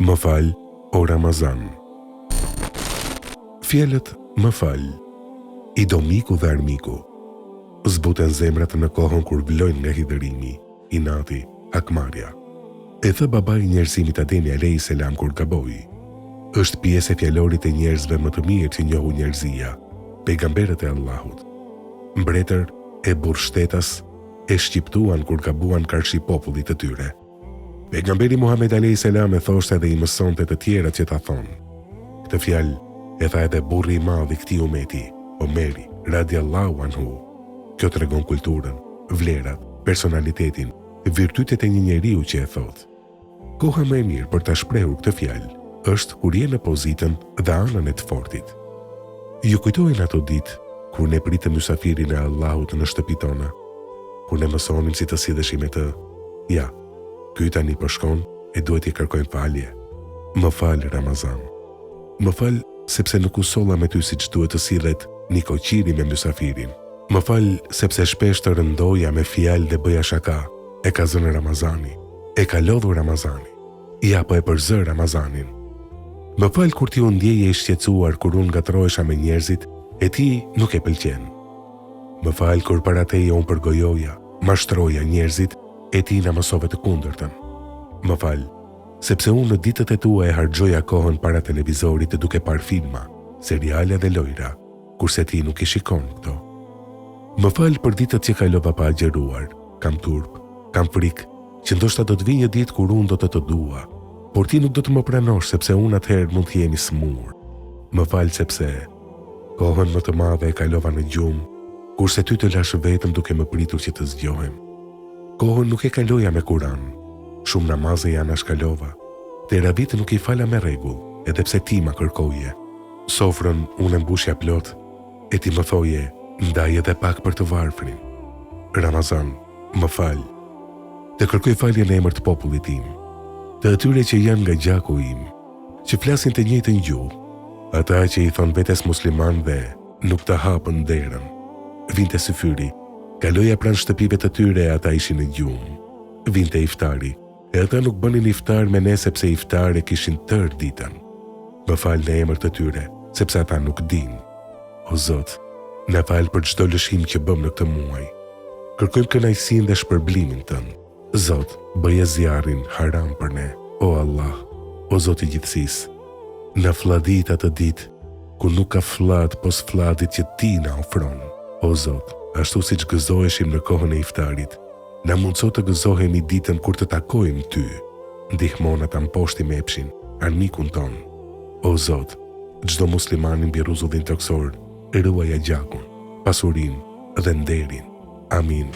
Më fal, o Ramazan. Fjalët më fal, i domiku dhe armiku, zbuten zemrat në kohën kur vlojnë nga hidërimi, inati, akmarja. E thë babai i njerëzimit Ademi alayhis salam kur gaboi. Është pjesë e fjalorit e njerëzve më të mirë që njohu njerëzia, pejgamberët e Allahut. Mbretër e burrshtetas e shqiptuan kur gabuan karshi popullit të tyre. Pejgamberi Muhammed alayhis salam e thoshte dhe i mësonte të tjerat që ta thonë. Këtë fjalë e tha edhe burri i madh i këtij umeti, Omeri radiallahu anhu. Kjo tregon kulturën, vlerat, personalitetin, virtytet e një njeriu që e thot. Koha më e mirë për ta shprehur këtë fjalë është kur je në pozitën dhe anën e të fortit. Ju kujtojnë ato ditë kur ne pritëm mysafirin e Allahut në shtëpi tona, kur ne mësonim si të sidheshim me të. Ja, ky tani po shkon e duhet i kërkojmë falje. Më fal Ramazan. Më fal sepse nuk u solla me ty siç duhet të sillet një koqiri me mysafirin. Më fal sepse shpesh të rëndoja me fjalë dhe bëja shaka. E ka zënë Ramazani. E ka lodhur Ramazani. Ja po e përzë Ramazanin. Më fal kur ti u ndjeje i shqetësuar kur unë gatrohesha me njerëzit e ti nuk e pëlqen. Më fal kur para teje unë përgojoja, mashtroja njerëzit e ti na mësove të kundërtën. Më fal, sepse unë në ditët e tua e harxhoja kohën para televizorit duke parë filma, seriale dhe lojra, kurse ti nuk i shikon këto. Më fal për ditët që kalova pa agjeruar, kam turp, kam frikë, që ndoshta do të vijë një ditë kur unë do të dua, por ti nuk do të më pranosh sepse unë atëherë mund të jemi smur. Më fal sepse kohën më të madhe e kalova në gjumë, kurse ty të lash vetëm duke më pritur që të zgjohem. Kohën nuk e kaloja me Kur'an, shumë namaze janë shkalova, teravit nuk i fala me rregull, edhe pse ti ma kërkoje. Sofrën unë e mbushja plot, e ti më thoje, ndaj edhe pak për të varfrin. Ramazan, më fal. Të kërkoj falje në emër të popullit tim, të atyre që janë nga gjaku im, që flasin të njëjtën gjuhë, ata që i thon vetes musliman dhe nuk të hapën derën. Vinte syfyri, kaloja pranë shtëpive të tyre e ata ishin në gjumë. Vinte iftari, e ata nuk bënin iftar me ne sepse iftar e kishin tërë ditën. Më fal në emër të tyre, sepse ata nuk din. O Zot, na fal për çdo lëshim që bëm në këtë muaj. Kërkojmë kënaqësinë dhe shpërblimin tënd. Zot, bëje zjarrin haram për ne, o Allah, o Zot i gjithësisë. Në fladit atë ditë, ku nuk ka flad pos fladit që ti na ofron. O Zot, ashtu si që gëzoheshim në kohën e iftarit, na mundso të gëzohemi ditën kur të takojmë ty. Ndihmona ta mposhtim epshin, armikun ton. O Zot, çdo muslimanin mbi rrezullin toksor, ruaja gjakun, pasurinë dhe nderin. Amin.